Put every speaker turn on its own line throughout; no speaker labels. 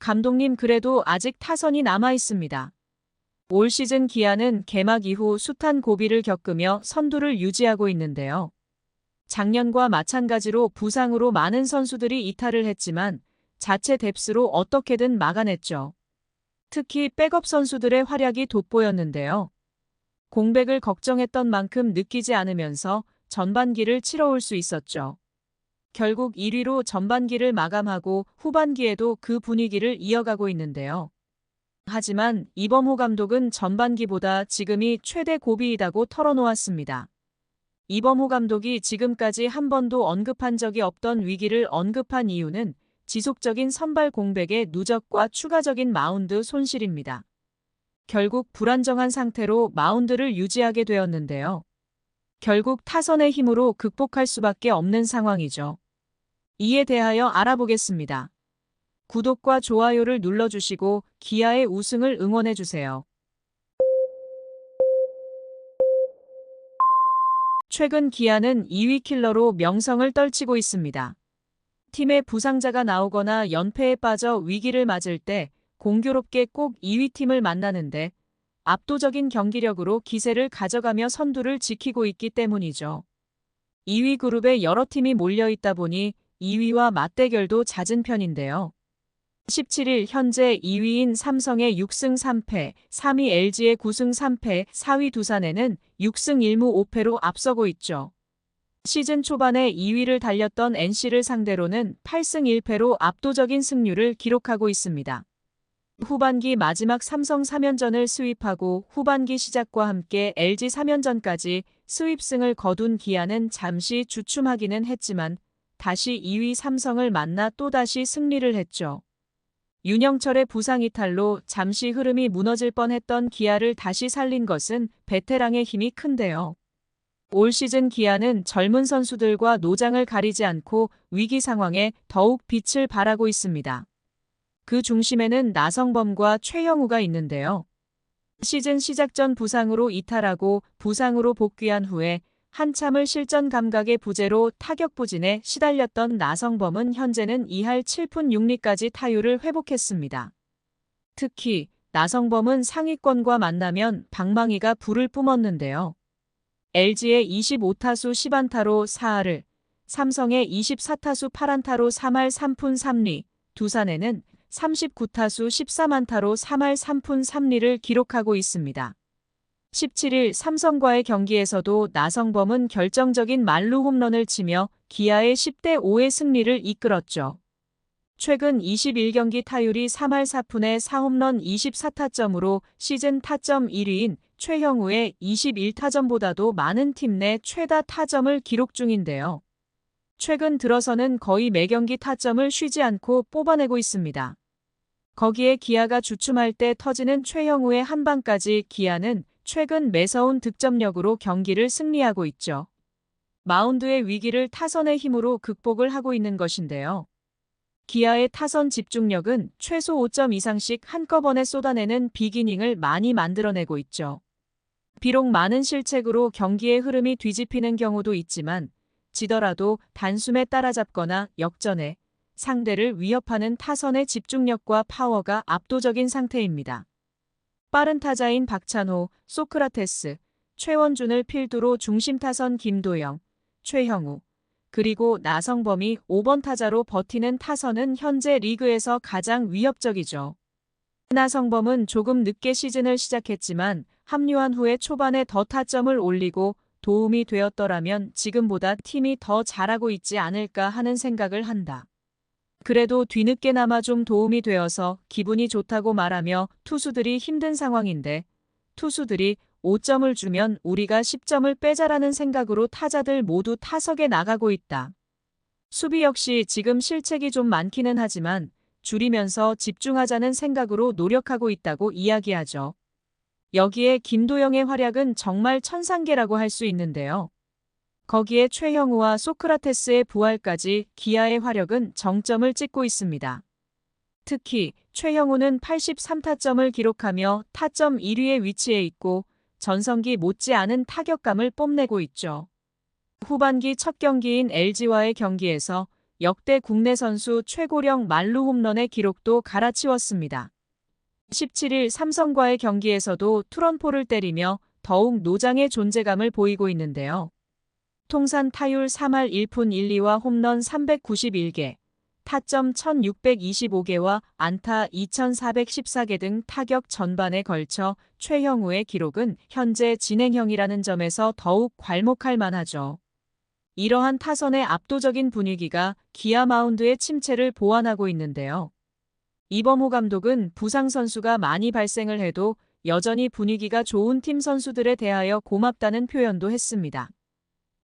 감독님 그래도 아직 타선이 남아 있습니다. 올 시즌 기아는 개막 이후 숱한 고비를 겪으며 선두를 유지하고 있는데요. 작년과 마찬가지로 부상으로 많은 선수들이 이탈을 했지만 자체 뎁스로 어떻게든 막아냈죠. 특히 백업 선수들의 활약이 돋보였는데요. 공백을 걱정했던 만큼 느끼지 않으면서 전반기를 치러올 수 있었죠. 결국 1위로 전반기를 마감하고 후반기에도 그 분위기를 이어가고 있는데요. 하지만 이범호 감독은 전반기보다 지금이 최대 고비이다고 털어놓았습니다. 이범호 감독이 지금까지 한 번도 언급한 적이 없던 위기를 언급한 이유는 지속적인 선발 공백의 누적과 추가적인 마운드 손실입니다. 결국 불안정한 상태로 마운드를 유지하게 되었는데요. 결국 타선의 힘으로 극복할 수밖에 없는 상황이죠. 이에 대하여 알아보겠습니다. 구독과 좋아요를 눌러주시고 기아의 우승을 응원해주세요. 최근 기아는 2위 킬러로 명성을 떨치고 있습니다. 팀에 부상자가 나오거나 연패에 빠져 위기를 맞을 때 공교롭게 꼭 2위 팀을 만나는데 압도적인 경기력으로 기세를 가져가며 선두를 지키고 있기 때문이죠. 2위 그룹에 여러 팀이 몰려 있다 보니 2위와 맞대결도 잦은 편인데요. 17일 현재 2위인 삼성의 6승 3패, 3위 LG의 9승 3패, 4위 두산에는 6승 1무 5패로 앞서고 있죠. 시즌 초반에 2위를 달렸던 NC를 상대로는 8승 1패로 압도적인 승률을 기록하고 있습니다. 후반기 마지막 삼성 3연전을 스윕하고 후반기 시작과 함께 LG 3연전까지 스윕승을 거둔 기아는 잠시 주춤하기는 했지만 다시 2위 삼성을 만나 또다시 승리를 했죠. 윤영철의 부상 이탈로 잠시 흐름이 무너질 뻔했던 기아를 다시 살린 것은 베테랑의 힘이 큰데요. 올 시즌 기아는 젊은 선수들과 노장을 가리지 않고 위기 상황에 더욱 빛을 발하고 있습니다. 그 중심에는 나성범과 최형우가 있는데요. 시즌 시작 전 부상으로 이탈하고 부상으로 복귀한 후에 한참을 실전 감각의 부재로 타격 부진에 시달렸던 나성범은 현재는 2할 7푼 6리까지 타율을 회복했습니다. 특히 나성범은 상위권과 만나면 방망이가 불을 뿜었는데요. LG의 25타수 10안타로 4할을, 삼성의 24타수 8안타로 3할 3푼 3리, 두산에는 39타수 13안타로 3할 3푼 3리를 기록하고 있습니다. 17일 삼성과의 경기에서도 나성범은 결정적인 만루 홈런을 치며 기아의 10대 5의 승리를 이끌었죠. 최근 21경기 타율이 3할 4푼에 4홈런 24타점으로 시즌 타점 1위인 최형우의 21타점보다도 많은 팀 내 최다 타점을 기록 중인데요. 최근 들어서는 거의 매경기 타점을 쉬지 않고 뽑아내고 있습니다. 거기에 기아가 주춤할 때 터지는 최형우의 한 방까지 기아는 최근 매서운 득점력으로 경기를 승리하고 있죠. 마운드의 위기를 타선의 힘으로 극복을 하고 있는 것인데요. 기아의 타선 집중력은 최소 5점 이상씩 한꺼번에 쏟아내는 빅이닝을 많이 만들어내고 있죠. 비록 많은 실책으로 경기의 흐름이 뒤집히는 경우도 있지만 지더라도 단숨에 따라잡거나 역전해 상대를 위협하는 타선의 집중력과 파워가 압도적인 상태입니다. 빠른 타자인 박찬호, 소크라테스, 최원준을 필두로 중심 타선 김도영, 최형우, 그리고 나성범이 5번 타자로 버티는 타선은 현재 리그에서 가장 위협적이죠. 나성범은 조금 늦게 시즌을 시작했지만 합류한 후에 초반에 더 타점을 올리고 도움이 되었더라면 지금보다 팀이 더 잘하고 있지 않을까 하는 생각을 한다. 그래도 뒤늦게나마 좀 도움이 되어서 기분이 좋다고 말하며 투수들이 힘든 상황인데 투수들이 5점을 주면 우리가 10점을 빼자라는 생각으로 타자들 모두 타석에 나가고 있다. 수비 역시 지금 실책이 좀 많기는 하지만 줄이면서 집중하자는 생각으로 노력하고 있다고 이야기하죠. 여기에 김도영의 활약은 정말 천상계라고 할 수 있는데요. 거기에 최형우와 소크라테스의 부활까지 기아의 화력은 정점을 찍고 있습니다. 특히 최형우는 83타점을 기록하며 타점 1위에 위치해 있고 전성기 못지않은 타격감을 뽐내고 있죠. 후반기 첫 경기인 LG와의 경기에서 역대 국내 선수 최고령 만루 홈런의 기록도 갈아치웠습니다. 17일 삼성과의 경기에서도 투런포를 때리며 더욱 노장의 존재감을 보이고 있는데요. 통산 타율 3할 1푼 1리와 홈런 391개, 타점 1625개와 안타 2414개 등 타격 전반에 걸쳐 최형우의 기록은 현재 진행형이라는 점에서 더욱 괄목할 만하죠. 이러한 타선의 압도적인 분위기가 기아 마운드의 침체를 보완하고 있는데요. 이범호 감독은 부상 선수가 많이 발생을 해도 여전히 분위기가 좋은 팀 선수들에 대하여 고맙다는 표현도 했습니다.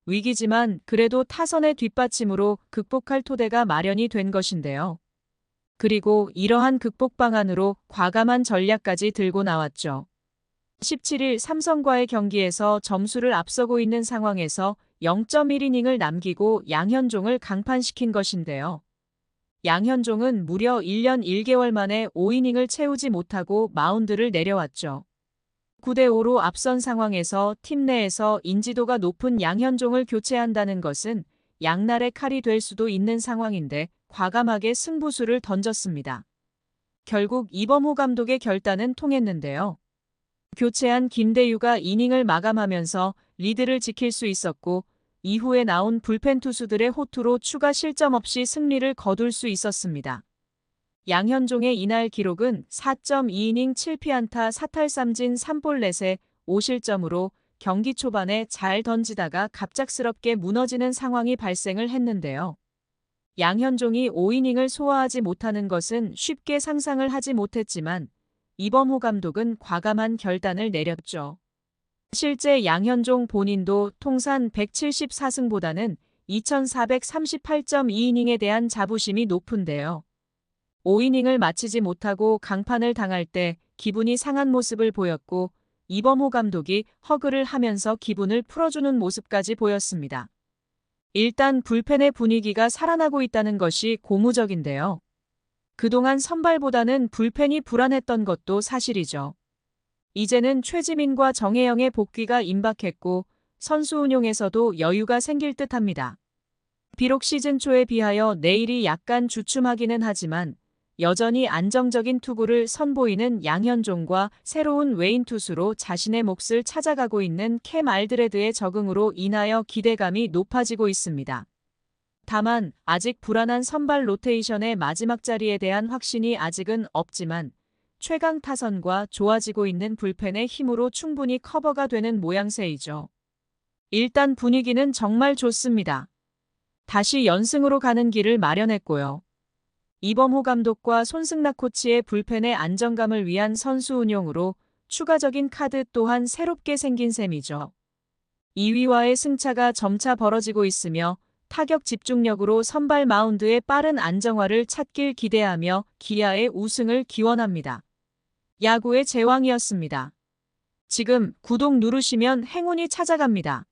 위기지만 그래도 타선의 뒷받침으로 극복할 토대가 마련이 된 것인데요. 그리고 이러한 극복 방안으로 과감한 전략까지 들고 나왔죠. 17일 삼성과의 경기에서 점수를 앞서고 있는 상황에서 0.1이닝을 남기고 양현종을 강판시킨 것인데요. 양현종은 무려 1년 1개월 만에 5이닝을 채우지 못하고 마운드를 내려왔죠. 9대5로 앞선 상황에서 팀 내에서 인지도가 높은 양현종을 교체한다는 것은 양날의 칼이 될 수도 있는 상황인데 과감하게 승부수를 던졌습니다. 결국 이범호 감독의 결단은 통했는데요. 교체한 김대유가 이닝을 마감하면서 리드를 지킬 수 있었고 이후에 나온 불펜 투수들의 호투로 추가 실점 없이 승리를 거둘 수 있었습니다. 양현종의 이날 기록은 4.2이닝 7피안타 4탈삼진 3볼 넷에 5실점으로 경기 초반에 잘 던지다가 갑작스럽게 무너지는 상황이 발생을 했는데요. 양현종이 5이닝을 소화하지 못하는 것은 쉽게 상상을 하지 못했지만 이범호 감독은 과감한 결단을 내렸죠. 실제 양현종 본인도 통산 174승보다는 2438.2이닝에 대한 자부심이 높은데요. 5이닝을 마치지 못하고 강판을 당할 때 기분이 상한 모습을 보였고 이범호 감독이 허그를 하면서 기분을 풀어주는 모습까지 보였습니다. 일단 불펜의 분위기가 살아나고 있다는 것이 고무적인데요. 그동안 선발보다는 불펜이 불안했던 것도 사실이죠. 이제는 최지민과 정혜영의 복귀가 임박했고 선수 운용에서도 여유가 생길 듯합니다. 비록 시즌 초에 비하여 내일이 약간 주춤하기는 하지만 여전히 안정적인 투구를 선보이는 양현종과 새로운 외인 투수로 자신의 몫을 찾아가고 있는 캠 알드레드의 적응으로 인하여 기대감이 높아지고 있습니다. 다만 아직 불안한 선발 로테이션의 마지막 자리에 대한 확신이 아직은 없지만 최강 타선과 좋아지고 있는 불펜의 힘으로 충분히 커버가 되는 모양새이죠. 일단 분위기는 정말 좋습니다. 다시 연승으로 가는 길을 마련했고요. 이범호 감독과 손승락 코치의 불펜의 안정감을 위한 선수 운용으로 추가적인 카드 또한 새롭게 생긴 셈이죠. 2위와의 승차가 점차 벌어지고 있으며 타격 집중력으로 선발 마운드의 빠른 안정화를 찾길 기대하며 기아의 우승을 기원합니다. 야구의 제왕이었습니다. 지금 구독 누르시면 행운이 찾아갑니다.